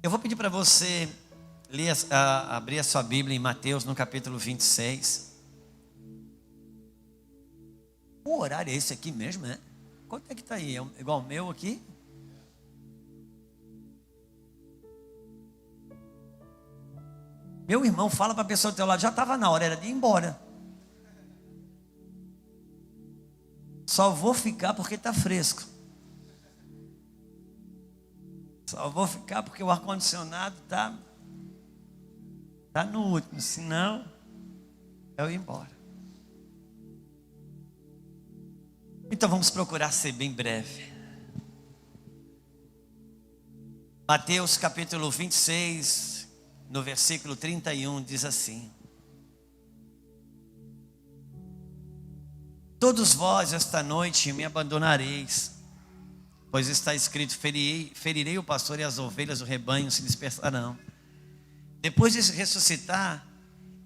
Eu vou pedir para você abrir a sua Bíblia em Mateus, no capítulo 26. O horário é esse aqui mesmo, né? Quanto é que está aí? É igual o meu aqui? Meu irmão, fala para a pessoa do teu lado, já estava na hora, era de ir embora. Só vou ficar porque está fresco. Só vou ficar porque o ar-condicionado está no último, senão eu ir embora. Então vamos procurar ser bem breve. Mateus capítulo 26, no versículo 31, diz assim: todos vós esta noite me abandonareis, pois está escrito: ferirei o pastor e as ovelhas do rebanho se dispersarão. Depois de ressuscitar,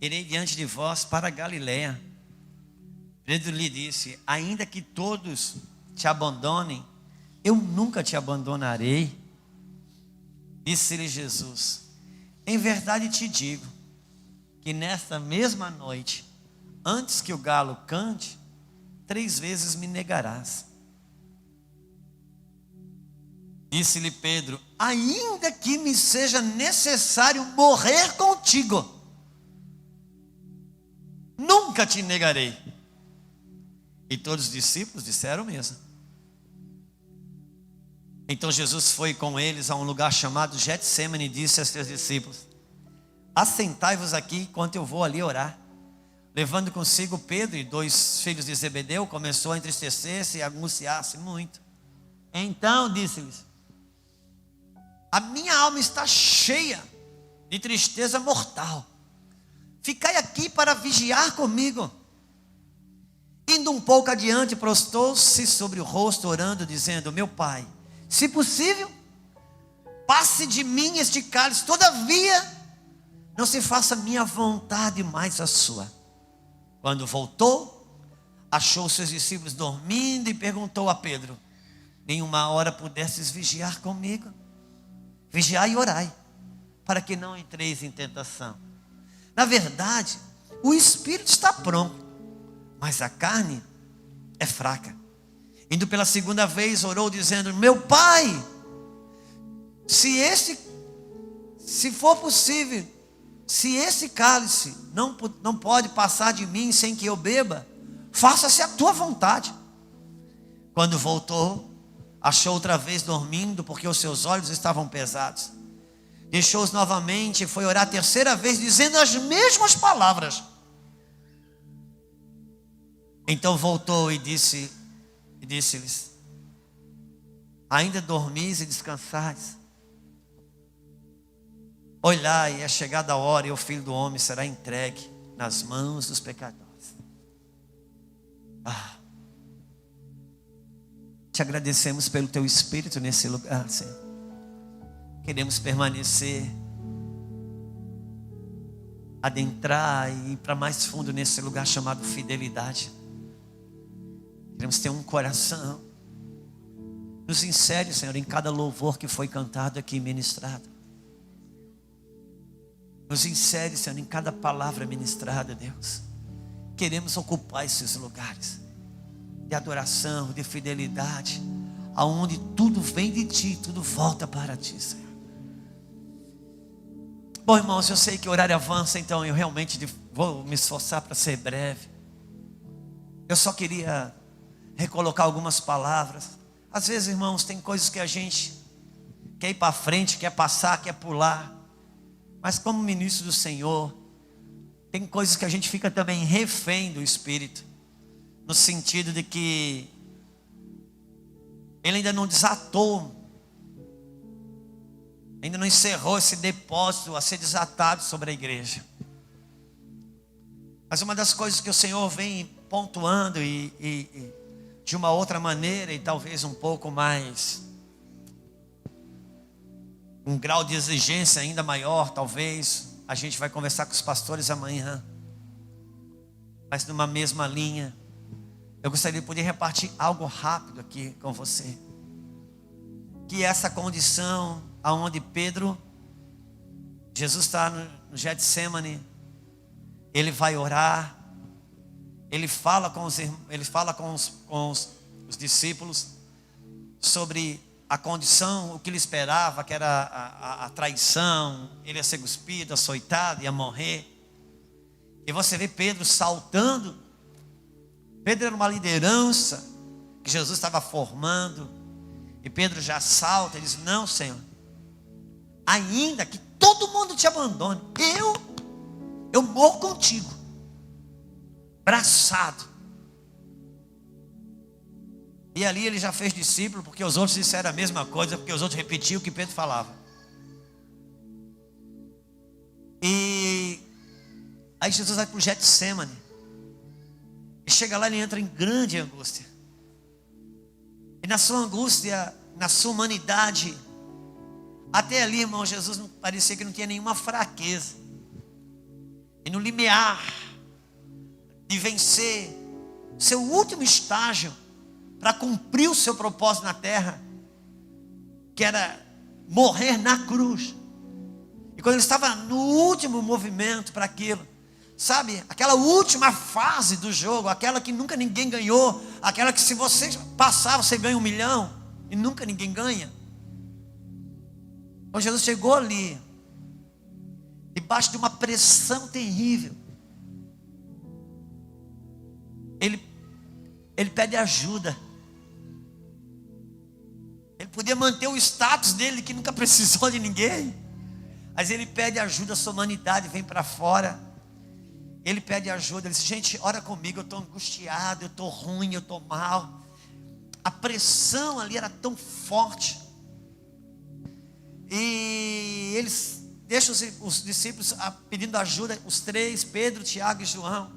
irei diante de vós para a Galiléia. Pedro lhe disse: ainda que todos te abandonem, eu nunca te abandonarei. Disse-lhe Jesus: em verdade te digo, que nesta mesma noite, antes que o galo cante, 3 vezes me negarás. Disse-lhe Pedro: ainda que me seja necessário morrer contigo, nunca te negarei. E todos os discípulos disseram o mesmo. Então Jesus foi com eles a um lugar chamado Getsêmani e disse a seus discípulos: assentai-vos aqui enquanto eu vou ali orar. Levando consigo Pedro e 2 filhos de Zebedeu, começou a entristecer-se e a angustiar-se muito. Então disse-lhes: a minha alma está cheia de tristeza mortal. Ficai aqui para vigiar comigo. Indo um pouco adiante, prostou-se sobre o rosto, orando, dizendo: meu Pai, se possível, passe de mim este cálice, todavia, não se faça minha vontade, mas a sua. Quando voltou, achou seus discípulos dormindo e perguntou a Pedro: nenhuma hora pudesses vigiar comigo? Vigiai e orai, para que não entreis em tentação. Na verdade, o espírito está pronto, mas a carne é fraca. Indo pela segunda vez, orou dizendo: meu Pai, se for possível, se esse cálice não pode passar de mim sem que eu beba, faça-se a tua vontade. Quando voltou, achou outra vez dormindo, porque os seus olhos estavam pesados. Deixou-os novamente e foi orar a 3ª vez, dizendo as mesmas palavras. Então voltou e disse-lhes: ainda dormis e descansais? Olhai, é chegada a hora e o Filho do Homem será entregue nas mãos dos pecadores. Te agradecemos pelo teu Espírito nesse lugar, Senhor. Queremos permanecer, adentrar e ir para mais fundo nesse lugar chamado fidelidade. Queremos ter um coração. Nos insere, Senhor, em cada louvor que foi cantado aqui e ministrado. Nos insere, Senhor, em cada palavra ministrada, Deus. Queremos ocupar esses lugares de adoração, de fidelidade, aonde tudo vem de Ti, tudo volta para Ti, Senhor. Bom, irmãos, eu sei que o horário avança, então eu realmente vou me esforçar para ser breve. Eu só queria recolocar algumas palavras. Às vezes, irmãos, tem coisas que a gente quer ir para frente, quer passar, quer pular. Mas como ministro do Senhor, tem coisas que a gente fica também refém do Espírito, no sentido de que Ele ainda não desatou, ainda não encerrou esse depósito a ser desatado sobre a igreja. Mas uma das coisas que o Senhor vem pontuando e de uma outra maneira, e talvez um pouco mais, um grau de exigência ainda maior, talvez, a gente vai conversar com os pastores amanhã, mas numa mesma linha. Eu gostaria de poder repartir algo rápido aqui com você, que essa condição aonde Pedro Jesus está no Getsemane, ele vai orar, ele fala com os discípulos sobre a condição, o que ele esperava, que era a traição, ele ia ser cuspido, açoitado, ia morrer. E você vê Pedro saltando. Pedro era uma liderança que Jesus estava formando, e Pedro já salta, ele diz: não, Senhor, ainda que todo mundo te abandone, eu morro contigo, braçado. E ali ele já fez discípulo, porque os outros disseram a mesma coisa, porque os outros repetiam o que Pedro falava. E aí Jesus vai para o Getsemane, e chega lá, ele entra em grande angústia. E na sua angústia, na sua humanidade, até ali, irmão, Jesus não parecia que não tinha nenhuma fraqueza. E no limiar de vencer seu último estágio para cumprir o seu propósito na terra, que era morrer na cruz. E quando ele estava no último movimento para aquilo, sabe, aquela última fase do jogo, aquela que nunca ninguém ganhou, aquela que se você passar você ganha 1 milhão e nunca ninguém ganha. Quando Jesus chegou ali, debaixo de uma pressão terrível, ele pede ajuda. Ele podia manter o status dele, que nunca precisou de ninguém, mas ele pede ajuda, a sua humanidade vem para fora. Ele pede ajuda, ele diz: gente, ora comigo, eu estou angustiado, eu estou ruim, eu estou mal. A pressão ali era tão forte. E eles deixam os discípulos pedindo ajuda, os 3, Pedro, Tiago e João.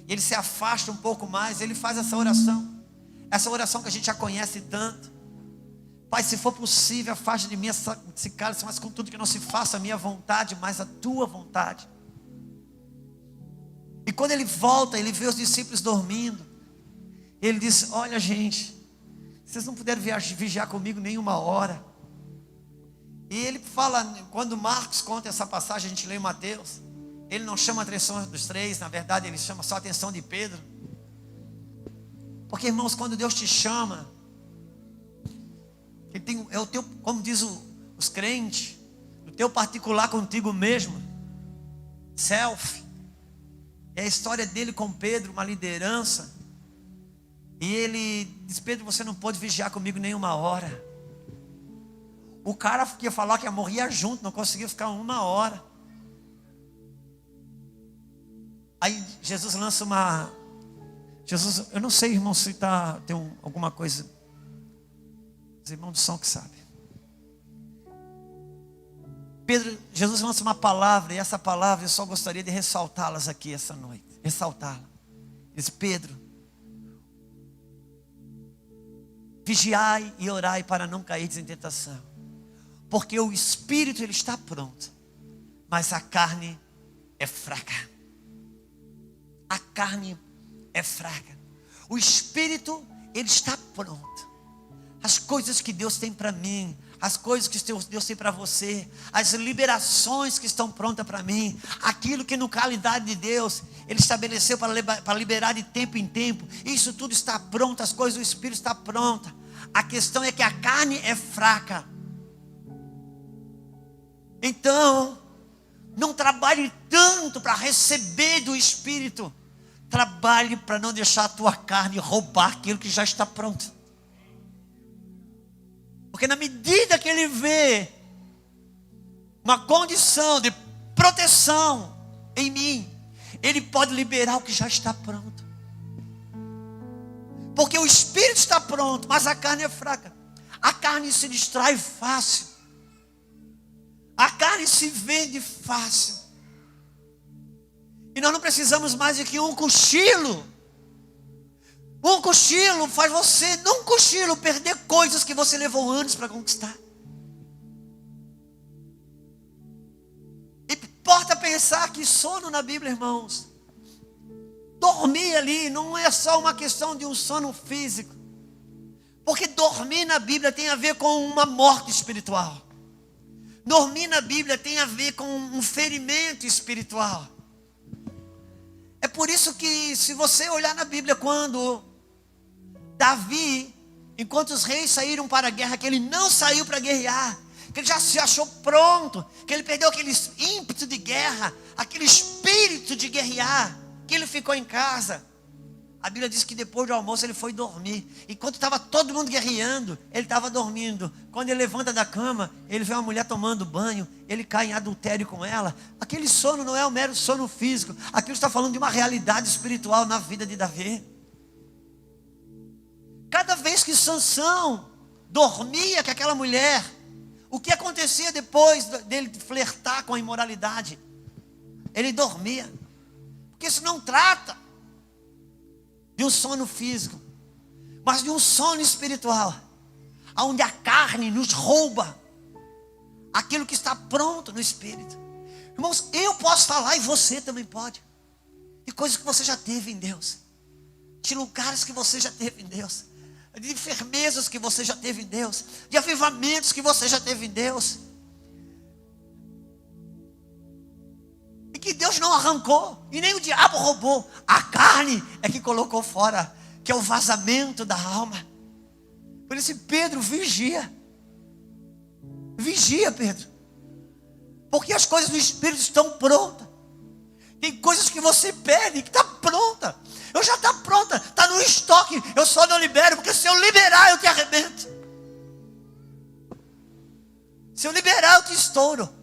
E ele se afasta um pouco mais, ele faz essa oração que a gente já conhece tanto: Pai, se for possível, afaste de mim esse cálice, mas contudo que não se faça a minha vontade, mas a tua vontade. E quando ele volta, ele vê os discípulos dormindo. Ele diz: olha, gente, vocês não puderam vigiar comigo nem 1 hora. E ele fala, quando Marcos conta essa passagem, a gente lê em Mateus, ele não chama a atenção dos 3, na verdade ele chama só a atenção de Pedro. Porque, irmãos, quando Deus te chama, é o teu, como diz os crentes, o teu particular contigo mesmo, self. É a história dele com Pedro, uma liderança. E ele diz: Pedro, você não pode vigiar comigo nem 1 hora. O cara que ia falar que ia morrer junto, não conseguia ficar 1 hora. Aí Jesus lança Jesus, eu não sei, irmão, se tem alguma coisa. Os irmãos do som que sabem. Jesus lança uma palavra, e essa palavra eu só gostaria de ressaltá-las aqui essa noite. Ressaltá-la. Diz: Pedro, vigiai e orai para não cair em tentação. Porque o espírito ele está pronto, mas a carne é fraca. A carne é fraca. O espírito ele está pronto. As coisas que Deus tem para mim, as coisas que Deus tem para você, as liberações que estão prontas para mim, aquilo que no calendário de Deus Ele estabeleceu para liberar de tempo em tempo, isso tudo está pronto, as coisas do Espírito estão prontas. A questão é que a carne é fraca. Então, não trabalhe tanto para receber do Espírito, trabalhe para não deixar a tua carne roubar aquilo que já está pronto. Porque na medida que ele vê uma condição de proteção em mim, ele pode liberar o que já está pronto. Porque o espírito está pronto, mas a carne é fraca. A carne se distrai fácil. A carne se vende fácil. E nós não precisamos mais de que um cochilo. Um cochilo faz você, num cochilo, perder coisas que você levou anos para conquistar. E importa pensar que sono na Bíblia, irmãos, dormir ali não é só uma questão de um sono físico. Porque dormir na Bíblia tem a ver com uma morte espiritual. Dormir na Bíblia tem a ver com um ferimento espiritual. É por isso que, se você olhar na Bíblia, quando Davi, enquanto os reis saíram para a guerra, que ele não saiu para guerrear, que ele já se achou pronto, que ele perdeu aquele ímpeto de guerra, aquele espírito de guerrear, que ele ficou em casa. A Bíblia diz que depois do almoço ele foi dormir. Enquanto estava todo mundo guerreando, ele estava dormindo. Quando ele levanta da cama, ele vê uma mulher tomando banho, ele cai em adultério com ela. Aquele sono não é um mero sono físico. Aquilo está falando de uma realidade espiritual na vida de Davi. Cada vez que Sansão dormia com aquela mulher, o que acontecia depois dele flertar com a imoralidade? Ele dormia. Porque isso não trata de um sono físico, mas de um sono espiritual, onde a carne nos rouba aquilo que está pronto no espírito. Irmãos, eu posso falar e você também pode, de coisas que você já teve em Deus, de lugares que você já teve em Deus, de firmezas que você já teve em Deus, de avivamentos que você já teve em Deus, e que Deus não arrancou, e nem o diabo roubou. A carne é que colocou fora, que é o vazamento da alma. Por isso, Pedro, vigia. Vigia, Pedro. Porque as coisas do Espírito estão prontas. Tem coisas que você pede, que está pronta. Eu já está pronta, está no estoque. Eu só não libero, porque se eu liberar, eu te arrebento. Se eu liberar, eu te estouro.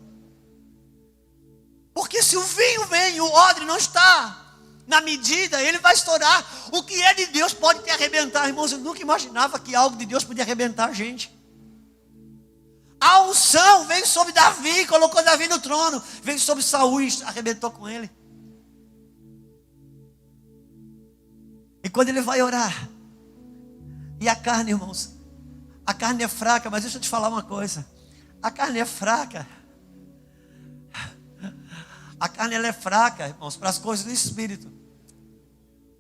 Porque se o vinho vem e o odre não está na medida, ele vai estourar. O que é de Deus pode te arrebentar. Irmãos, eu nunca imaginava que algo de Deus podia arrebentar a gente. A unção veio sobre Davi, colocou Davi no trono. Veio sobre Saul e arrebentou com ele. E quando ele vai orar, e a carne, irmãos, a carne é fraca, mas deixa eu te falar uma coisa. A carne é fraca. A carne ela é fraca, irmãos, para as coisas do Espírito.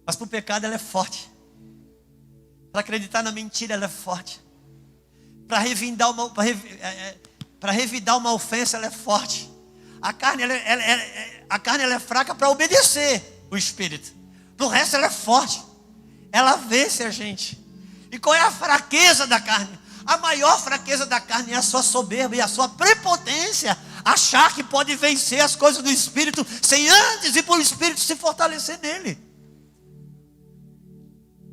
Mas para o pecado ela é forte. Para acreditar na mentira ela é forte. Para revidar uma ofensa ela é forte. A carne ela é fraca para obedecer o Espírito. Para o resto ela é forte. Ela vence a gente. E qual é a fraqueza da carne? A maior fraqueza da carne é a sua soberba e a sua prepotência. Achar que pode vencer as coisas do Espírito sem antes ir para o Espírito se fortalecer nele.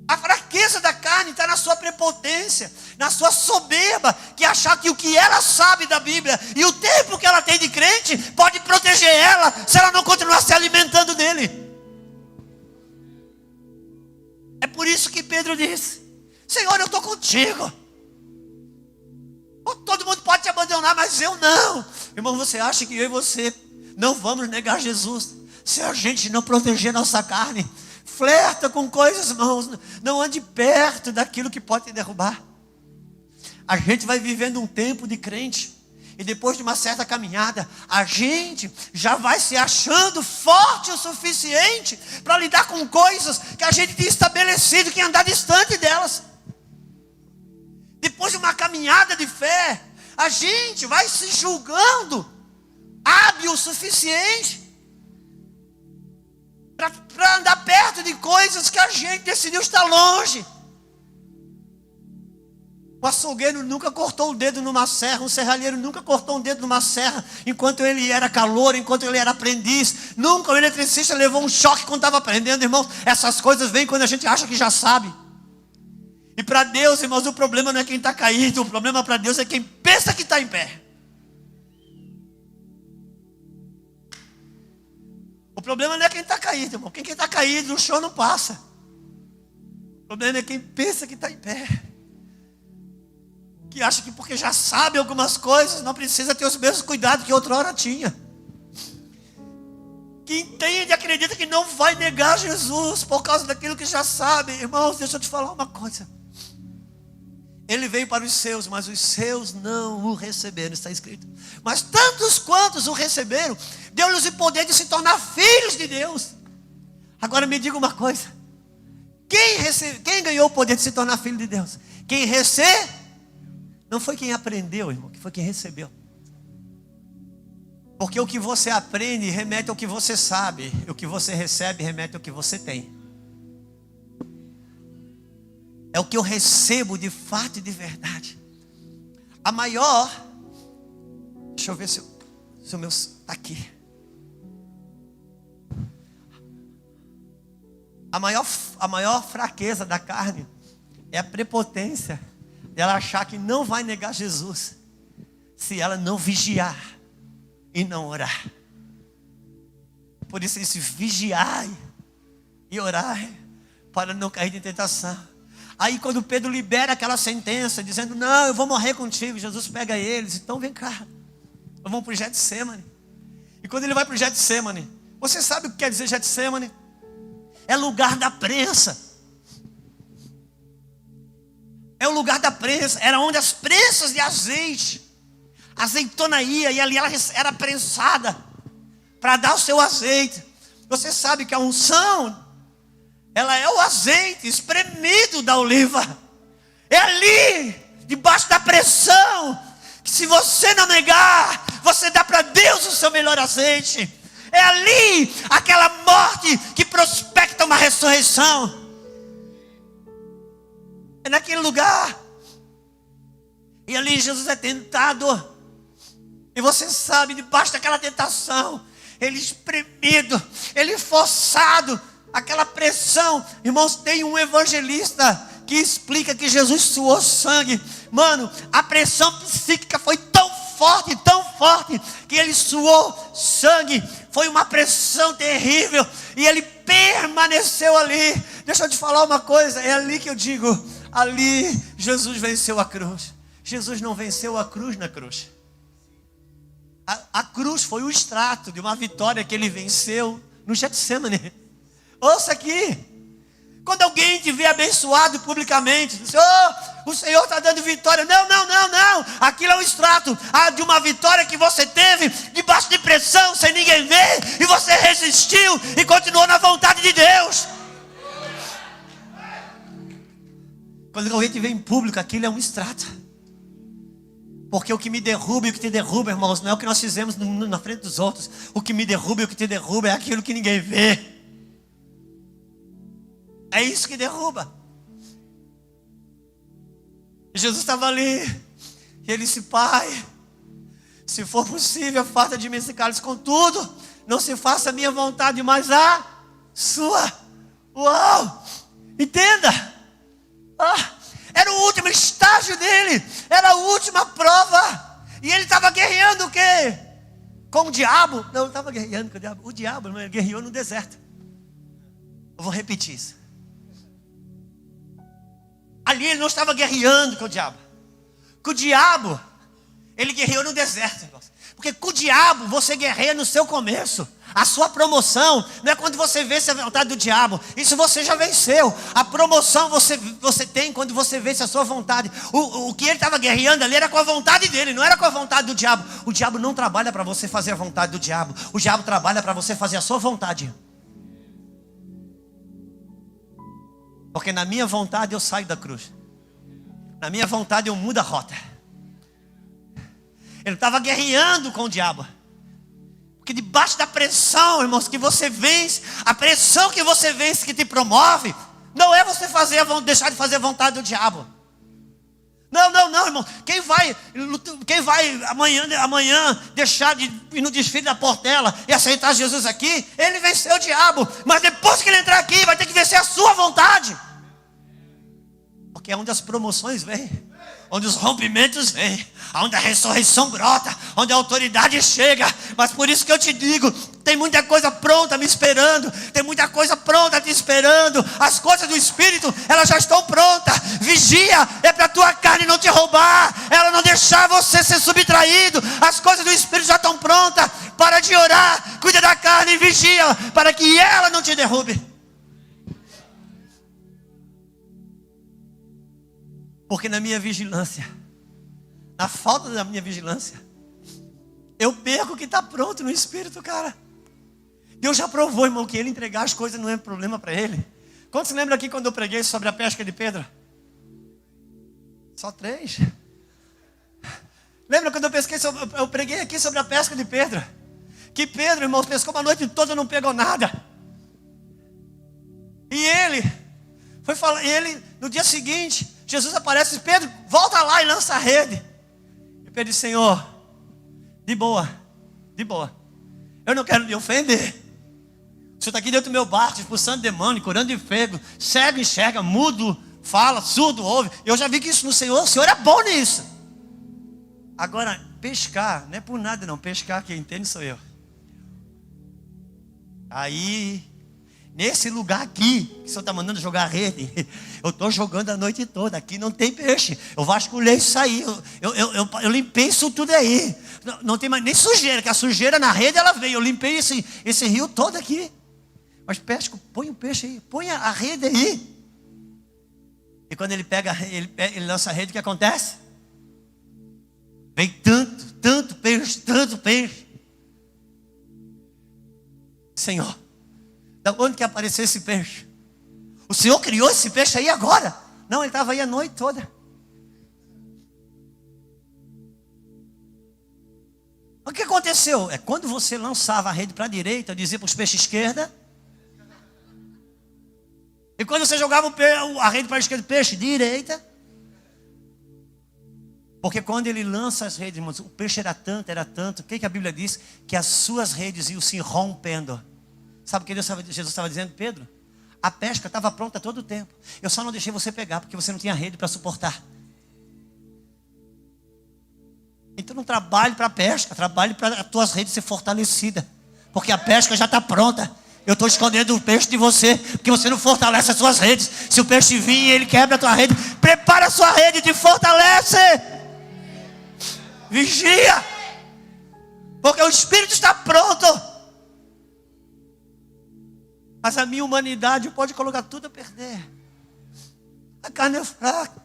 A fraqueza da carne está na sua prepotência, na sua soberba, que achar que o que ela sabe da Bíblia e o tempo que ela tem de crente pode proteger ela se ela não continuar se alimentando dele. É por isso que Pedro disse: Senhor, eu estou contigo. Todo mundo pode te abandonar, mas eu não. Irmão, você acha que eu e você não vamos negar Jesus se a gente não proteger nossa carne? Flerta com coisas, irmãos. Não ande perto daquilo que pode te derrubar. A gente vai vivendo um tempo de crente, e depois de uma certa caminhada, a gente já vai se achando forte o suficiente para lidar com coisas que a gente tinha estabelecido que ia andar distante delas. Depois de uma caminhada de fé, a gente vai se julgando hábil o suficiente para andar perto de coisas que a gente decidiu estar longe. O açougueiro nunca cortou o dedo numa serra, um serralheiro nunca cortou um dedo numa serra, enquanto ele era calouro, enquanto ele era aprendiz. Nunca o eletricista levou um choque quando estava aprendendo, irmãos. Essas coisas vêm quando a gente acha que já sabe. E para Deus, irmãos, o problema não é quem está caído, o problema para Deus é quem pensa que está em pé. O problema não é quem está caído, irmão. Quem está caído, o chão não passa. O problema é quem pensa que está em pé. Que acha que porque já sabe algumas coisas, não precisa ter os mesmos cuidados que outrora tinha. Que entende e acredita que não vai negar Jesus por causa daquilo que já sabe. Irmãos, deixa eu te falar uma coisa. Ele veio para os seus, mas os seus não o receberam, está escrito. Mas tantos quantos o receberam, deu-lhes o poder de se tornar filhos de Deus. Agora me diga uma coisa. Quem ganhou o poder de se tornar filho de Deus? Quem recebeu? Não foi quem aprendeu, irmão, que foi quem recebeu. Porque o que você aprende remete ao que você sabe. E o que você recebe remete ao que você tem. É o que eu recebo de fato e de verdade. A maior... Deixa eu ver se o meu está aqui. A maior fraqueza da carne é a prepotência dela achar que não vai negar Jesus se ela não vigiar e não orar. Por isso esse vigiar e orar para não cair em tentação. Aí quando Pedro libera aquela sentença dizendo: não, eu vou morrer contigo, Jesus pega eles, então vem cá, vamos para o Getsemane. E quando ele vai para o Getsemane, você sabe o que quer dizer Getsemane? É lugar da prensa. É o lugar da prensa. Era onde as prensas de azeite, a azeitona ia, e ali ela era prensada para dar o seu azeite. Você sabe que a unção, ela é o azeite espremido da oliva. É ali, debaixo da pressão, que se você não negar, você dá para Deus o seu melhor azeite. É ali, aquela morte que prospecta uma ressurreição. É naquele lugar. E ali Jesus é tentado. E você sabe, debaixo daquela tentação, ele espremido, ele forçado, aquela pressão. Irmãos, tem um evangelista que explica que Jesus suou sangue. Mano, a pressão psíquica foi tão forte, que ele suou sangue. Foi uma pressão terrível, e ele permaneceu ali. Deixa eu te falar uma coisa, é ali que eu digo, ali Jesus venceu a cruz. Jesus não venceu a cruz na cruz. A cruz foi o extrato de uma vitória que ele venceu no Getsemane. Ouça aqui. Quando alguém te vê abençoado publicamente, diz: oh, o Senhor está dando vitória. Não. Aquilo é um extrato de uma vitória que você teve debaixo de pressão, sem ninguém ver, e você resistiu e continuou na vontade de Deus. Quando alguém te vê em público, aquilo é um extrato. Porque o que me derruba e o que te derruba, irmãos, não é o que nós fizemos na frente dos outros. O que me derruba e o que te derruba é aquilo que ninguém vê. É isso que derruba. Jesus estava ali, e ele disse: Pai, se for possível, afasta de mim esse cálice, contudo, não se faça a minha vontade, mas a sua. Uau! Entenda! Era o último estágio dele, era a última prova, e ele estava guerreando o quê? Com o diabo? Não, ele estava guerreando com o diabo. O diabo guerreou no deserto. Eu vou repetir isso. Ali ele não estava guerreando com o diabo. Com o diabo, ele guerreou no deserto, irmãos. Porque com o diabo você guerreia no seu começo. A sua promoção não é quando você vence a vontade do diabo. Isso você já venceu. A promoção você tem quando você vence a sua vontade. O que ele estava guerreando ali era com a vontade dele, não era com a vontade do diabo. O diabo não trabalha para você fazer a vontade do diabo. O diabo trabalha para você fazer a sua vontade. Porque na minha vontade eu saio da cruz. Na minha vontade eu mudo a rota. Ele estava guerreando com o diabo. Porque debaixo da pressão, irmãos, que você vence, a pressão que você vence que te promove, não é você deixar de fazer a vontade do diabo. Não, irmão. Quem vai amanhã deixar de ir no desfile da Portela e aceitar Jesus aqui, ele venceu o diabo. Mas depois que ele entrar aqui, vai ter que vencer a sua vontade. Porque é onde as promoções vêm, onde os rompimentos vêm, onde a ressurreição brota, onde a autoridade chega. Mas por isso que eu te digo, tem muita coisa pronta me esperando, tem muita coisa pronta te esperando. As coisas do Espírito, elas já estão prontas. Vigia, é para a tua carne não te roubar, ela não deixar você ser subtraído. As coisas do Espírito já estão prontas. Para de orar, cuida da carne e vigia, para que ela não te derrube. Porque na minha vigilância, na falta da minha vigilância, eu perco o que está pronto no Espírito, cara. Deus já provou, irmão, que ele entregar as coisas não é problema para ele. Quantos se lembram aqui quando eu preguei sobre a pesca de Pedro? Só 3. Lembra quando eu preguei aqui sobre a pesca de Pedro? Que Pedro, irmãos, pescou uma noite toda e não pegou nada. E ele foi falar, no dia seguinte, Jesus aparece e diz: Pedro, volta lá e lança a rede. E Pedro disse: Senhor, de boa, eu não quero lhe ofender. O Senhor está aqui dentro do meu barco, expulsando demônio, curando enfermo, cego enxerga, mudo fala, surdo ouve. Eu já vi que isso no Senhor, o Senhor é bom nisso. Agora, pescar, não é por nada não, pescar quem entende sou eu. Aí, nesse lugar aqui, que o Senhor está mandando jogar a rede, eu estou jogando a noite toda, aqui não tem peixe, eu vasculhei isso aí, eu limpei isso tudo aí, não tem mais nem sujeira, que a sujeira na rede ela veio, eu limpei esse rio todo aqui, mas pesca, põe o peixe aí, põe a rede aí. E quando ele ele lança a rede, o que acontece? Vem tanto peixe. Senhor, da onde que apareceu esse peixe? O Senhor criou esse peixe aí agora? Não, ele estava aí a noite toda. O que aconteceu? É quando você lançava a rede para a direita, dizia para os peixes esquerda. E quando você jogava a rede para a esquerda, peixe direita. Porque quando ele lança as redes, irmãos, o peixe era tanto. O que a Bíblia diz? Que as suas redes iam se rompendo. Sabe o que Jesus estava dizendo? Pedro, a pesca estava pronta todo o tempo. Eu só não deixei você pegar, porque você não tinha rede para suportar. Então não trabalhe para a pesca, trabalhe para as tuas redes ser fortalecidas. Porque a pesca já está pronta. Eu estou escondendo o peixe de você, porque você não fortalece as suas redes. Se o peixe vir e ele quebra a tua rede, prepara a sua rede e te fortalece. Vigia, porque o Espírito está pronto. Mas a minha humanidade pode colocar tudo a perder. A carne é fraca.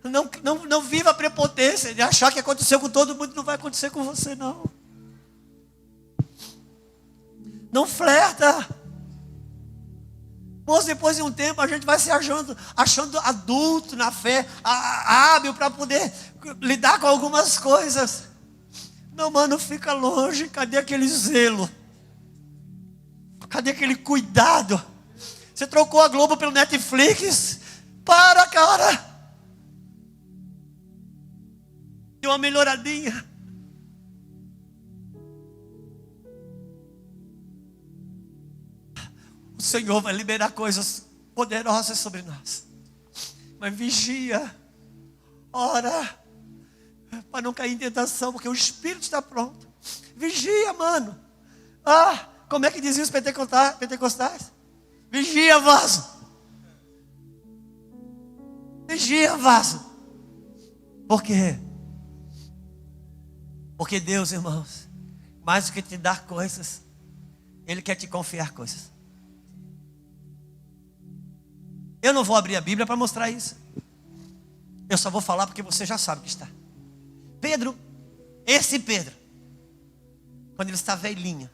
Não viva a prepotência de achar que aconteceu com todo mundo, não vai acontecer com você não. Não flerta. Moço, depois de um tempo a gente vai se achando adulto na fé, hábil para poder lidar com algumas coisas. Não, mano, fica longe. Cadê aquele zelo? Cadê aquele cuidado? Você trocou a Globo pelo Netflix? Para, cara. Deu uma melhoradinha. O Senhor vai liberar coisas poderosas sobre nós. Mas vigia, ora, para não cair em tentação, porque o Espírito está pronto. Vigia, mano. Como é que diziam os pentecostais? Vigia, vaso. Vigia, vaso. Por quê? Porque Deus, irmãos, mais do que te dar coisas, Ele quer te confiar coisas. Eu não vou abrir a Bíblia para mostrar isso. Eu só vou falar porque você já sabe que está. Pedro, esse Pedro, quando ele está velhinho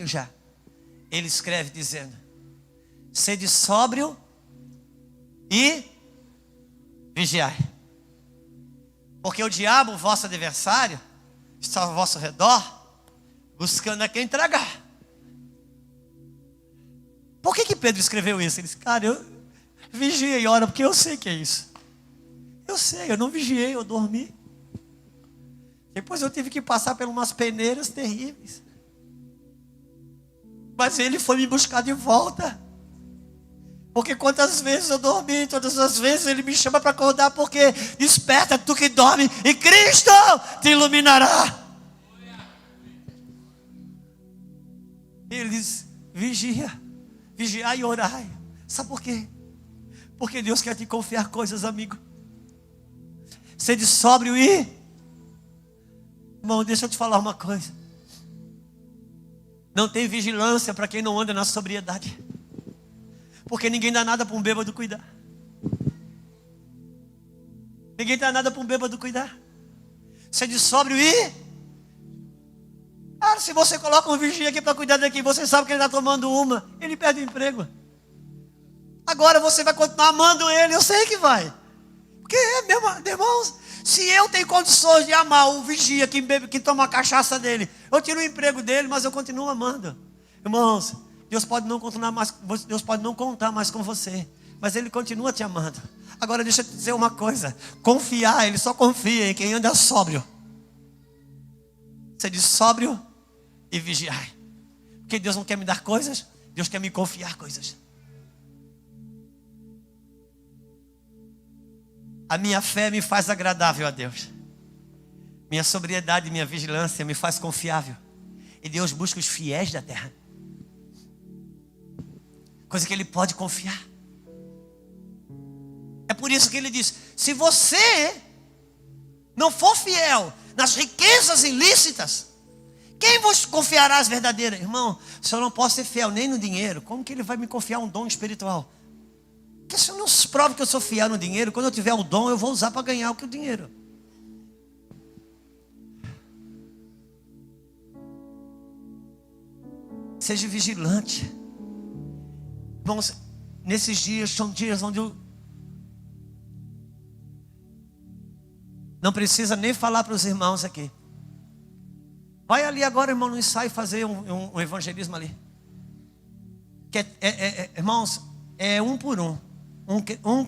já, ele escreve dizendo: sede sóbrio e vigiai. Porque o diabo, o vosso adversário, está ao vosso redor, buscando a quem tragar. Por que Pedro escreveu isso? Ele disse: cara, eu vigiei e ora, porque eu sei que é isso. Eu sei, eu não vigiei, eu dormi. Depois eu tive que passar por umas peneiras terríveis. Mas ele foi me buscar de volta. Porque quantas vezes eu dormi, todas as vezes ele me chama para acordar, porque desperta tu que dorme e Cristo te iluminará. Ele diz: vigia, vigiai e orai. Sabe por quê? Porque Deus quer te confiar coisas, amigo. Sede sóbrio e... Irmão, deixa eu te falar uma coisa. Não tem vigilância para quem não anda na sobriedade. Porque ninguém dá nada para um bêbado cuidar. Ninguém dá nada para um bêbado cuidar. Sede sóbrio e... se você coloca um vigia aqui para cuidar daqui, você sabe que ele está tomando uma, ele perde o emprego. Agora você vai continuar amando ele, eu sei que vai. Porque, irmãos, Se eu tenho condições de amar o vigia que bebe, que toma a cachaça dele, eu tiro o emprego dele, mas eu continuo amando. Irmãos, Deus pode não contar mais com você, mas Ele continua te amando. Agora deixa eu te dizer uma coisa: confiar, Ele só confia em quem anda sóbrio. Você diz sóbrio e vigiar. Porque Deus não quer me dar coisas, Deus quer me confiar coisas. A minha fé me faz agradável a Deus. Minha sobriedade e minha vigilância me faz confiável. E Deus busca os fiéis da terra. Coisa que Ele pode confiar. É por isso que Ele diz: se você não for fiel nas riquezas ilícitas, quem vos confiará as verdadeiras? Irmão, se eu não posso ser fiel nem no dinheiro, como que Ele vai me confiar um dom espiritual? Porque se eu não prove que eu sou fiel no dinheiro, quando eu tiver o dom, eu vou usar para ganhar o que o dinheiro. Seja vigilante. Irmãos, nesses dias são dias onde eu não precisa nem falar para os irmãos aqui. Vai ali agora, irmão, no ensaio fazer um evangelismo ali. Que irmãos, é um por um.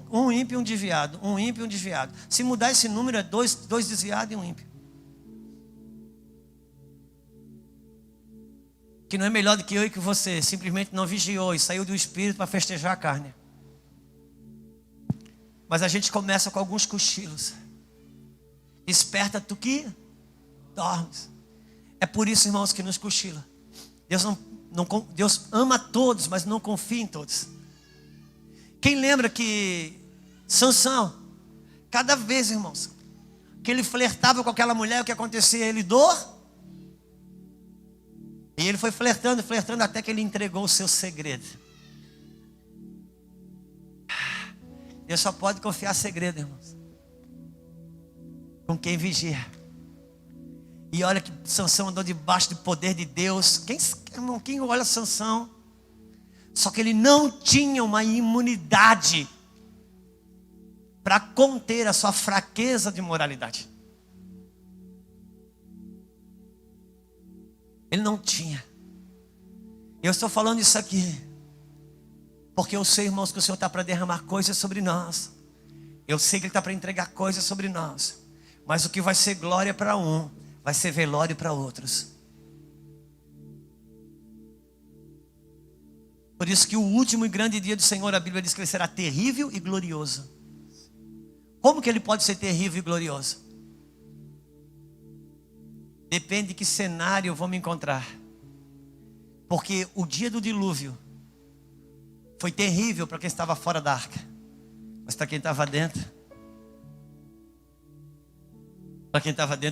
Um ímpio e um desviado. Um ímpio e um desviado. Se mudar esse número, é dois desviados e um ímpio. Que não é melhor do que eu e que você. Simplesmente não vigiou e saiu do espírito para festejar a carne. Mas a gente começa com alguns cochilos. Desperta tu que dormes. É por isso, irmãos, que nos cochila. Deus ama todos, mas não confia em todos. Quem lembra que Sansão, cada vez, irmãos, que ele flertava com aquela mulher, o que acontecia? Ele dor. E ele foi flertando até que ele entregou o seu segredo. Deus só pode confiar segredo, irmãos, com quem vigia. E olha que Sansão andou debaixo do poder de Deus. Quem olha Sansão? Só que ele não tinha uma imunidade para conter a sua fraqueza de moralidade. Ele não tinha. Eu estou falando isso aqui porque eu sei, irmãos, que o Senhor está para derramar coisas sobre nós. Eu sei que Ele está para entregar coisas sobre nós. Mas o que vai ser glória para um, vai ser velório para outros. Por isso que o último e grande dia do Senhor, a Bíblia diz que Ele será terrível e glorioso. Como que Ele pode ser terrível e glorioso? Depende de que cenário eu vou me encontrar. Porque o dia do dilúvio foi terrível para quem estava fora da arca. Mas para quem estava dentro,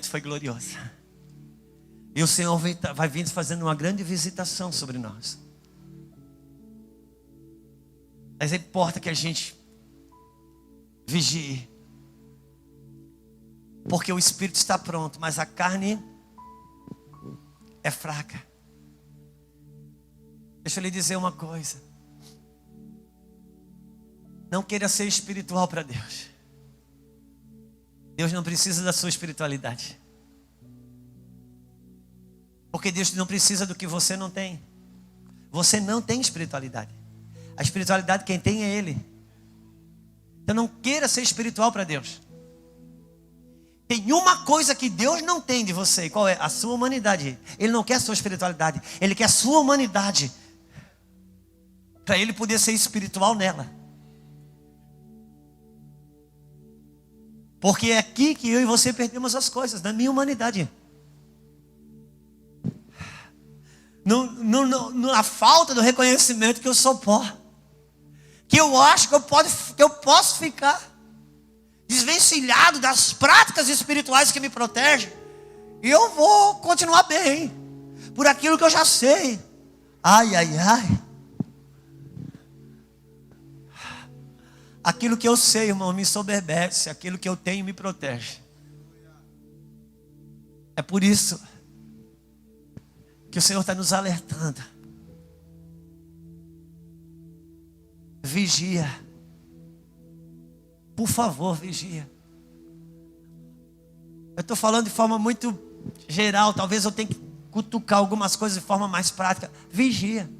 foi glorioso. E o Senhor vai vir fazendo uma grande visitação sobre nós. Mas importa que a gente vigie. Porque o espírito está pronto, mas a carne é fraca. Deixa eu lhe dizer uma coisa. Não queira ser espiritual para Deus. Deus não precisa da sua espiritualidade. Porque Deus não precisa do que você não tem. Você não tem espiritualidade. A espiritualidade quem tem é Ele. Então não queira ser espiritual para Deus. Tem uma coisa que Deus não tem de você. E qual é? A sua humanidade. Ele não quer a sua espiritualidade. Ele quer a sua humanidade. Para Ele poder ser espiritual nela. Porque é aqui que eu e você perdemos as coisas. Na minha humanidade. Na falta do reconhecimento que eu sou pó. Que eu acho que eu posso ficar desvencilhado das práticas espirituais que me protegem. E eu vou continuar bem. Por aquilo que eu já sei. Ai, ai, ai. Aquilo que eu sei, irmão, me soberbece. Aquilo que eu tenho me protege. É por isso que o Senhor está nos alertando. Vigia. Por favor, vigia. Eu estou falando de forma muito geral. Talvez eu tenha que cutucar algumas coisas de forma mais prática. Vigia.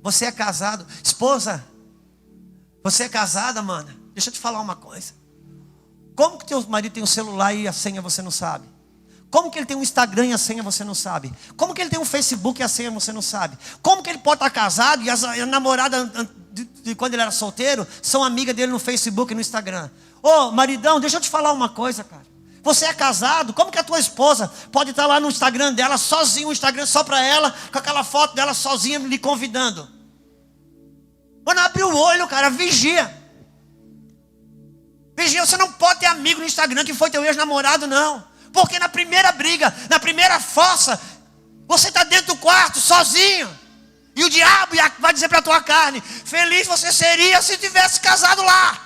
Você é casado. Esposa, você é casada, mana. Deixa eu te falar uma coisa. Como que teu marido tem um celular e a senha você não sabe? Como que ele tem um Instagram e a senha você não sabe? Como que ele tem um Facebook e a senha você não sabe? Como que ele pode estar casado e a namorada de quando ele era solteiro são amigas dele no Facebook e no Instagram? Ô, maridão, deixa eu te falar uma coisa, cara. Você é casado, como que a tua esposa pode estar lá no Instagram dela, sozinha, um Instagram só para ela, com aquela foto dela sozinha lhe convidando? Mano, abre o olho, cara, vigia. Vigia, você não pode ter amigo no Instagram que foi teu ex-namorado, não. Porque na primeira briga, na primeira fossa, você está dentro do quarto, sozinho. E o diabo vai dizer para a tua carne: feliz você seria se tivesse casado lá.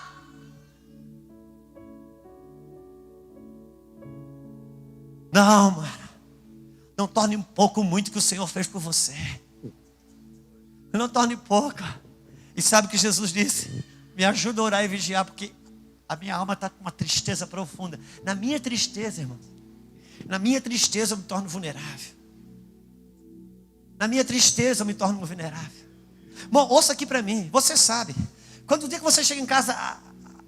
Não, mano. Não torne um pouco muito que o Senhor fez por você. Não torne pouco. E sabe o que Jesus disse? Me ajuda a orar e vigiar, porque a minha alma está com uma tristeza profunda. Na minha tristeza, irmão, na minha tristeza eu me torno vulnerável. Na minha tristeza eu me torno vulnerável. Bom, ouça aqui para mim. Você sabe, quando o dia que você chega em casa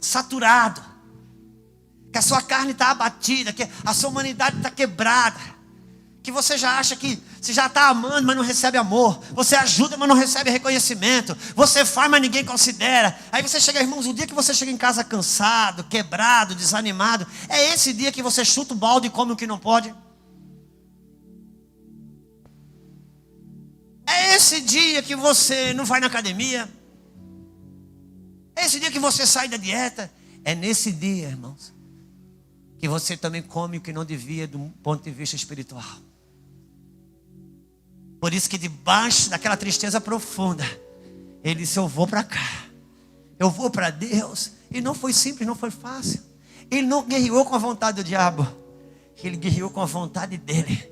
saturado, que a sua carne está abatida, que a sua humanidade está quebrada, que você já acha que você já está amando, mas não recebe amor. Você ajuda, mas não recebe reconhecimento. Você faz, mas ninguém considera. Aí você chega, irmãos, o dia que você chega em casa cansado, quebrado, desanimado, é esse dia que você chuta o balde e come o que não pode. É esse dia que você não vai na academia. É esse dia que você sai da dieta. É nesse dia, irmãos, que você também come o que não devia do ponto de vista espiritual. Por isso que debaixo daquela tristeza profunda, ele disse: eu vou para cá, eu vou para Deus. E não foi simples, não foi fácil. Ele não guerreou com a vontade do diabo, ele guerreou com a vontade dele,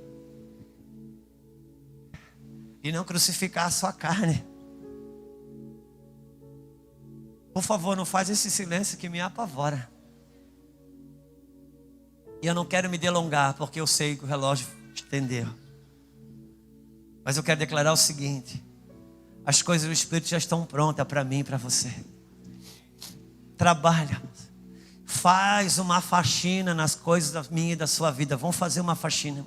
e não crucificar a sua carne. Por favor, não faz esse silêncio que me apavora. E eu não quero me delongar, porque eu sei que o relógio estendeu. Mas eu quero declarar o seguinte: as coisas do Espírito já estão prontas para mim e para você. Trabalha, faz uma faxina nas coisas da minha e da sua vida. Vamos fazer uma faxina.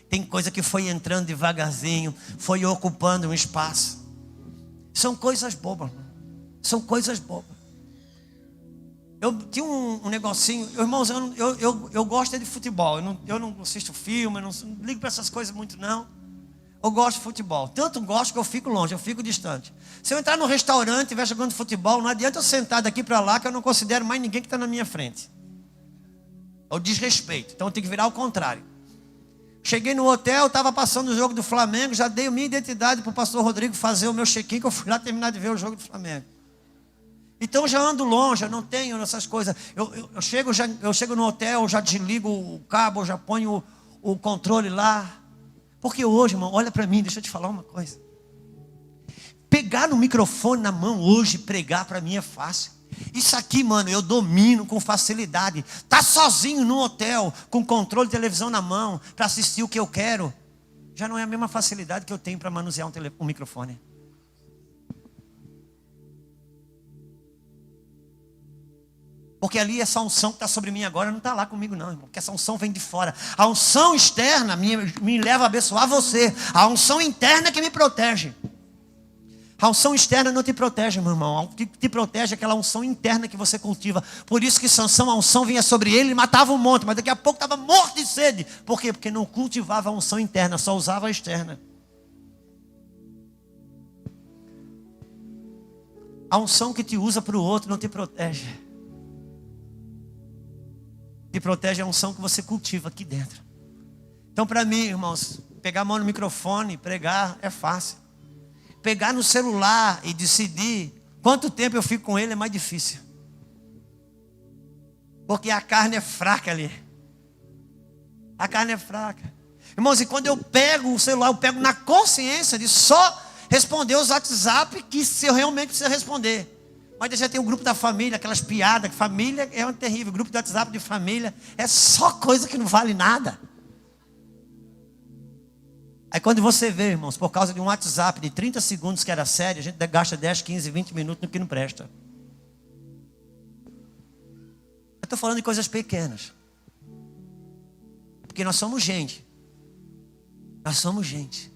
Tem coisa que foi entrando devagarzinho, foi ocupando um espaço. São coisas bobas, são coisas bobas. Eu tinha um negocinho, irmãos, eu gosto de futebol. Eu não assisto filme, eu não ligo para essas coisas muito, não. Eu gosto de futebol. Tanto gosto que eu fico longe, eu fico distante. Se eu entrar no restaurante e estiver jogando futebol, não adianta eu sentar daqui para lá, que eu não considero mais ninguém que está na minha frente. É o desrespeito. Então eu tenho que virar ao contrário. Cheguei no hotel, estava passando o jogo do Flamengo, já dei minha identidade para o pastor Rodrigo fazer o meu check-in, que eu fui lá terminar de ver o jogo do Flamengo. Então já ando longe, eu não tenho essas coisas. Eu chego no hotel, já desligo o cabo, já ponho o controle lá. Porque hoje, irmão, olha para mim, deixa eu te falar uma coisa. Pegar no microfone na mão hoje, pregar para mim é fácil. Isso aqui, mano, eu domino com facilidade. Tá sozinho no hotel, com controle de televisão na mão, para assistir o que eu quero, já não é a mesma facilidade que eu tenho para manusear um microfone. Porque ali essa unção que está sobre mim agora não está lá comigo não, irmão. Porque essa unção vem de fora. A unção externa me leva a abençoar você. A unção interna é que me protege. A unção externa não te protege, meu irmão. O que te protege é aquela unção interna que você cultiva. Por isso que Sansão, a unção vinha sobre ele e matava um monte. Mas daqui a pouco estava morto de sede. Por quê? Porque não cultivava a unção interna, só usava a externa. A unção que te usa para o outro não te protege. Te protege a unção que você cultiva aqui dentro. Então, para mim, irmãos, pegar a mão no microfone, pregar é fácil. Pegar no celular e decidir quanto tempo eu fico com ele é mais difícil. Porque a carne é fraca ali. A carne é fraca. Irmãos, e quando eu pego o celular, eu pego na consciência de só responder os WhatsApp que se eu realmente preciso responder. Mas já tem o grupo da família, aquelas piadas, que família é um terrível. O grupo do WhatsApp de família é só coisa que não vale nada. Aí quando você vê, irmãos, por causa de um WhatsApp de 30 segundos que era sério, a gente gasta 10, 15, 20 minutos no que não presta. Eu estou falando de coisas pequenas. Porque nós somos gente. Nós somos gente.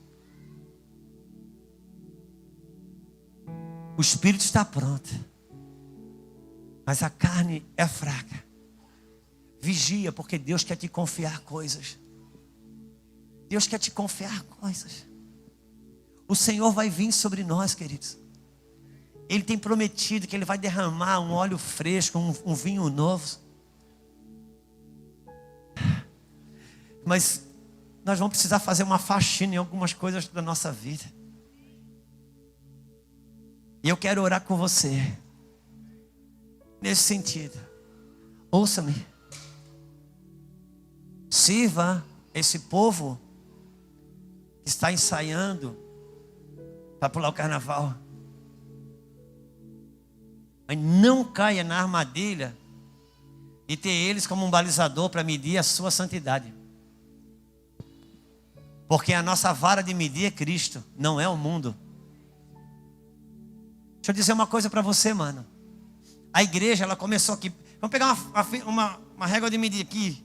O espírito está pronto. Mas a carne é fraca. Vigia, porque Deus quer te confiar coisas. Deus quer te confiar coisas. O Senhor vai vir sobre nós, queridos. Ele tem prometido que Ele vai derramar um óleo fresco, um vinho novo. Mas nós vamos precisar fazer uma faxina em algumas coisas da nossa vida. E eu quero orar com você. Nesse sentido. Ouça-me. Sirva esse povo que está ensaiando para pular o carnaval. Mas não caia na armadilha e ter eles como um balizador para medir a sua santidade. Porque a nossa vara de medir é Cristo, não é o mundo. Deixa eu dizer uma coisa para você, mano. A igreja, ela começou aqui. Vamos pegar uma régua de medir aqui.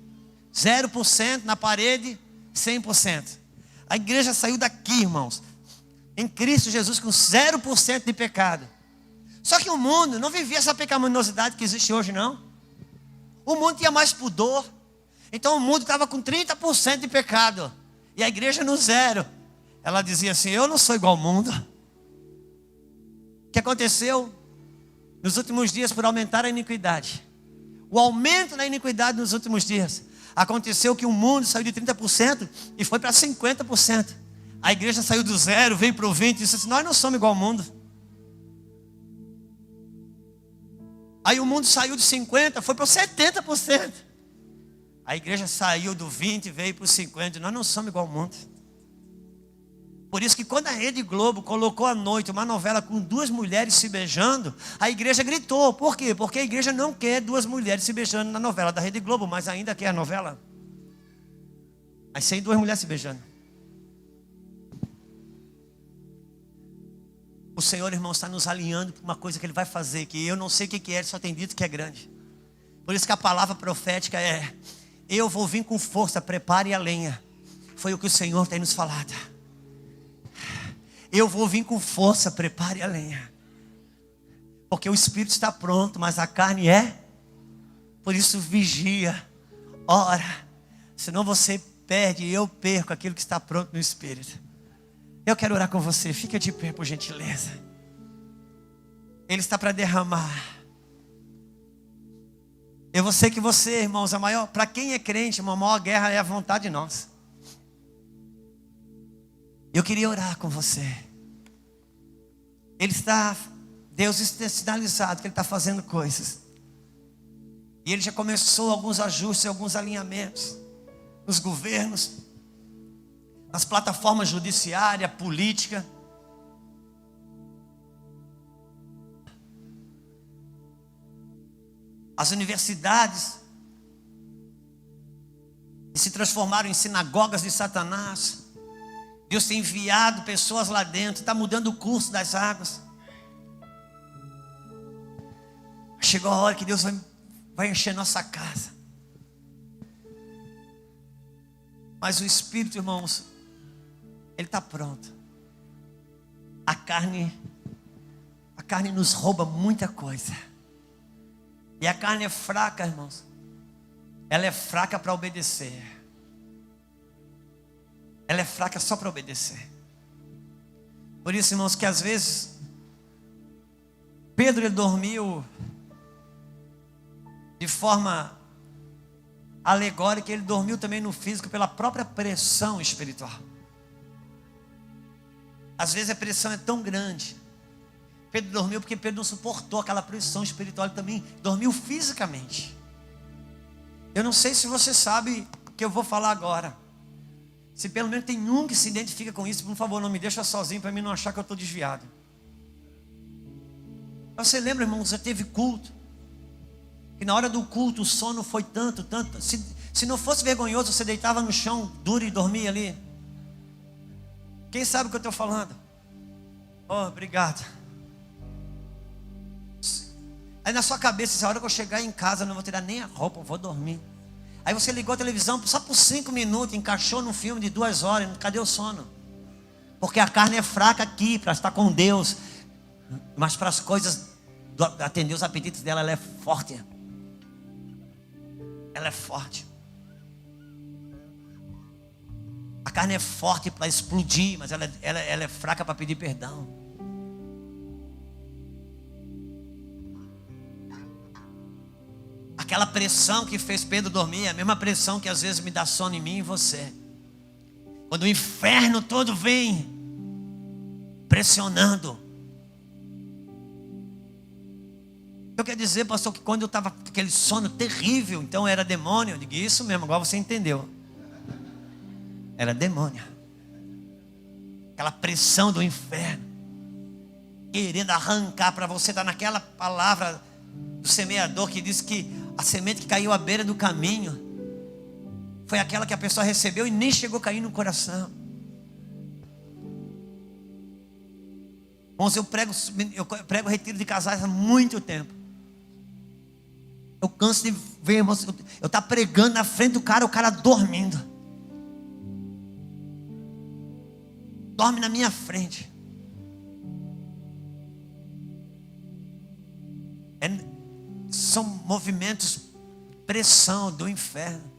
0% na parede, 100%. A igreja saiu daqui, irmãos, em Cristo Jesus, com 0% de pecado. Só que o mundo não vivia essa pecaminosidade que existe hoje, não. O mundo tinha mais pudor. Então o mundo estava com 30% de pecado. E a igreja no 0. Ela dizia assim: eu não sou igual ao mundo. O que aconteceu? Nos últimos dias, por aumentar a iniquidade. O aumento da iniquidade nos últimos dias. Aconteceu que o mundo saiu de 30% e foi para 50%. A igreja saiu do 0, veio para o 20% e disse assim: nós não somos igual ao mundo. Aí o mundo saiu de 50%, foi para 70%. A igreja saiu do 20% e veio para os 50%. Nós não somos igual ao mundo. Por isso que quando a Rede Globo colocou à noite uma novela com 2 mulheres se beijando, a igreja gritou. Por quê? Porque a igreja não quer 2 mulheres se beijando na novela da Rede Globo, mas ainda quer a novela. Aí sem 2 mulheres se beijando. O Senhor, irmão, está nos alinhando para uma coisa que Ele vai fazer, que eu não sei o que é, Ele só tem dito que é grande. Por isso que a palavra profética é: eu vou vir com força, prepare a lenha. Foi o que o Senhor tem nos falado. Eu vou vir com força, prepare a lenha. Porque o espírito está pronto, mas a carne é. Por isso vigia, ora. Senão você perde e eu perco aquilo que está pronto no espírito. Eu quero orar com você, fica de pé por gentileza. Ele está para derramar. Eu vou sei que você, irmãos, para quem é crente, a maior guerra é a vontade de nós. Eu queria orar com você. Deus está sinalizado que Ele está fazendo coisas. E Ele já começou alguns ajustes, alguns alinhamentos. Nos governos, nas plataformas judiciária, política. As universidades que se transformaram em sinagogas de Satanás. Deus tem enviado pessoas lá dentro, está mudando o curso das águas. Chegou a hora que Deus vai encher nossa casa. Mas o Espírito, irmãos, Ele está pronto. A carne nos rouba muita coisa. E a carne é fraca, irmãos. Ela é fraca para obedecer. Ela é fraca só para obedecer. Por isso, irmãos, que às vezes Pedro, ele dormiu de forma alegórica. Ele dormiu também no físico pela própria pressão espiritual. Às vezes a pressão é tão grande. Pedro dormiu porque Pedro não suportou aquela pressão espiritual. Ele também dormiu fisicamente. Eu não sei se você sabe o que eu vou falar agora. Se pelo menos tem um que se identifica com isso, por favor, não me deixa sozinho para mim não achar que eu estou desviado. Você lembra, irmão, você teve culto? E na hora do culto o sono foi tanto. Se não fosse vergonhoso, você deitava no chão duro e dormia ali. Quem sabe o que eu estou falando? Oh, obrigado. Aí na sua cabeça, essa hora que eu chegar em casa, eu não vou tirar nem a roupa, eu vou dormir. Aí você ligou a televisão só por 5 minutos, encaixou num filme de 2 horas, cadê o sono? Porque a carne é fraca aqui, para estar com Deus. Mas para as coisas, atender os apetites dela, ela é forte. Ela é forte. A carne é forte para explodir, mas ela é fraca para pedir perdão. Aquela pressão que fez Pedro dormir é a mesma pressão que às vezes me dá sono em mim e você. Quando o inferno todo vem pressionando. Eu quero dizer, pastor, que quando eu estava com aquele sono terrível, então era demônio. Eu digo, isso mesmo, agora você entendeu. Era demônio. Aquela pressão do inferno, querendo arrancar para você. Está naquela palavra do semeador que diz que a semente que caiu à beira do caminho foi aquela que a pessoa recebeu e nem chegou a cair no coração. Irmãos, eu prego retiro de casais há muito tempo. Eu canso de ver, irmãos, eu estou pregando na frente do cara, o cara dormindo. Dorme na minha frente. São movimentos, pressão do inferno.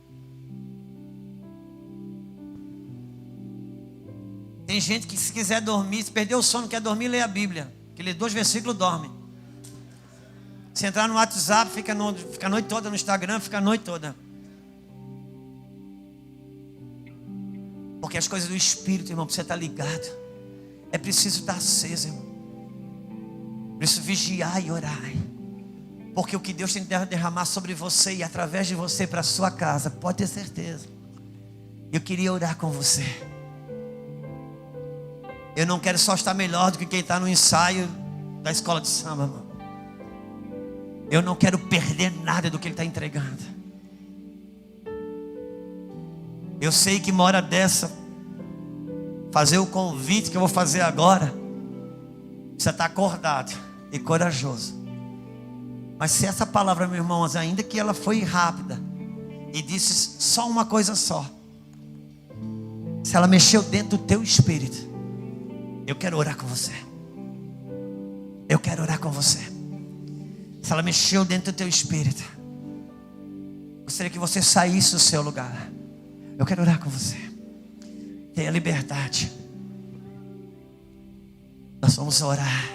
Tem gente que, se quiser dormir, se perder o sono, quer dormir, lê a Bíblia. Que lê 2 versículos, dorme. Se entrar no WhatsApp, fica a noite toda no Instagram, fica a noite toda. Porque as coisas do Espírito, irmão, precisa estar ligado. É preciso estar aceso, irmão. Preciso vigiar e orar. Porque o que Deus tem que derramar sobre você e através de você para a sua casa, pode ter certeza. Eu queria orar com você. Eu não quero só estar melhor do que quem está no ensaio da escola de samba, irmão. Eu não quero perder nada do que Ele está entregando. Eu sei que uma hora dessa, fazer o convite que eu vou fazer agora, você está acordado e corajoso. Mas se essa palavra, meus irmãos, ainda que ela foi rápida e disse só uma coisa só, se ela mexeu dentro do teu espírito, eu quero orar com você. Eu quero orar com você. Se ela mexeu dentro do teu espírito, gostaria que você saísse do seu lugar. Eu quero orar com você. Tenha liberdade. Nós vamos orar.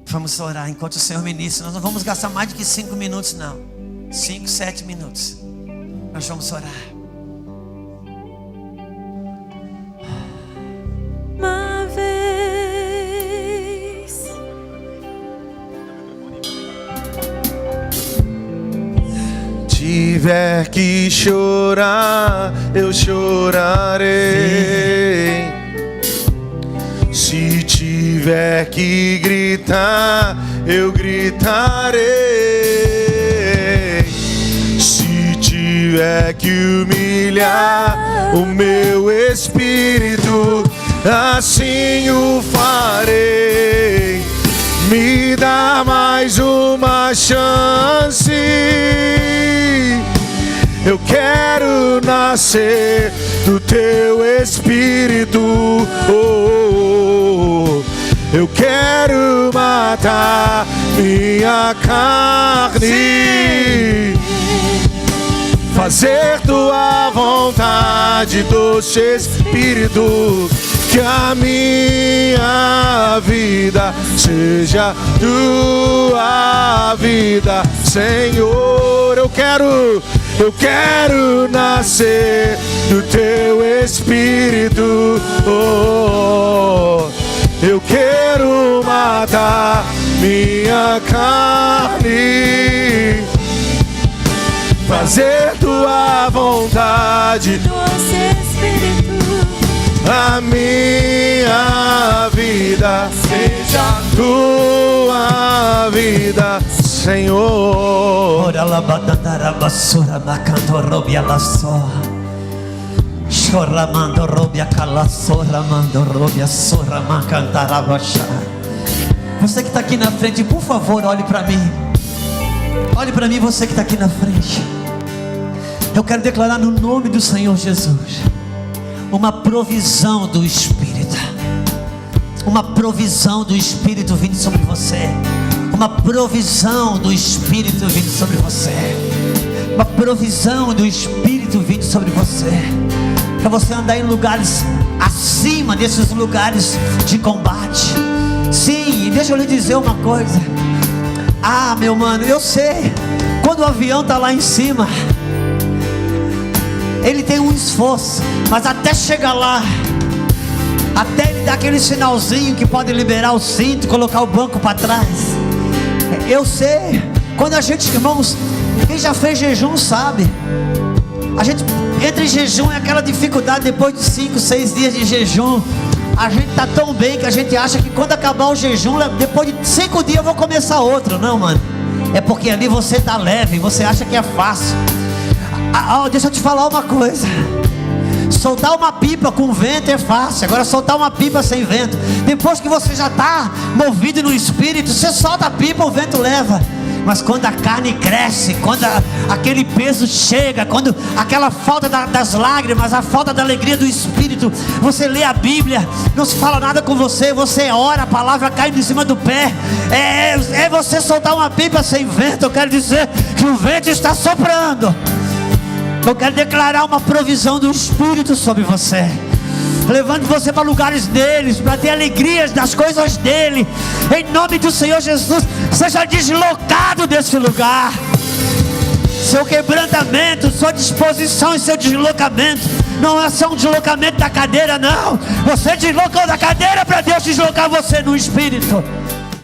Vamos orar enquanto o Senhor ministra. Nós não vamos gastar mais do que 5 minutos, não. 5, 7 minutos. Nós vamos orar. Uma vez tiver que chorar, eu chorarei. Se tiver que gritar, eu gritarei. Se tiver que humilhar o meu espírito, assim o farei. Me dá mais uma chance. Eu quero nascer do teu espírito. Eu quero matar minha carne, fazer tua vontade, doce Espírito. Que a minha vida seja tua vida, Senhor. Eu quero nascer do teu Espírito. Eu quero matar minha carne, fazer tua vontade, doce Espírito. a minha vida seja seja tua vida, Senhor. Ora la badandara basura macanto robia la só. Choramando robia calassora mando robia sora macantara baixar. Você que está aqui na frente, por favor, olhe para mim. Olhe para mim, você que está aqui na frente. Eu quero declarar no nome do Senhor Jesus uma provisão do Espírito. Uma provisão do Espírito vindo sobre você. Uma provisão do Espírito vindo sobre você. Uma provisão do Espírito vindo sobre você. Para você andar em lugares acima desses lugares de combate. Sim, deixa eu lhe dizer uma coisa. Ah, meu mano, eu sei. Quando o avião está lá em cima, ele tem um esforço, mas até chegar lá, até ele dar aquele sinalzinho que pode liberar o cinto, colocar o banco para trás. Eu sei. Quando a gente, irmãos, quem já fez jejum sabe. A gente entra em jejum, é aquela dificuldade. Depois de 5, 6 dias de jejum, a gente está tão bem que a gente acha que quando acabar o jejum, depois de 5 dias eu vou começar outro. Não, mano, é porque ali você está leve, você acha que é fácil. Deixa eu te falar uma coisa. Soltar uma pipa com vento é fácil. Agora soltar uma pipa sem vento, depois que você já está movido no Espírito, você solta a pipa, o vento leva. Mas quando a carne cresce, quando aquele peso chega, quando aquela falta das lágrimas, a falta da alegria do Espírito, você lê a Bíblia, não se fala nada com você, você ora, a palavra cai em cima do pé. É você soltar uma pipa sem vento. Eu quero dizer que o vento está soprando. Eu quero declarar uma provisão do Espírito sobre você, levando você para lugares deles, para ter alegrias das coisas dele. Em nome do Senhor Jesus, seja deslocado desse lugar. Seu quebrantamento, sua disposição e seu deslocamento não é só um deslocamento da cadeira, não. Você deslocou da cadeira para Deus deslocar você no Espírito.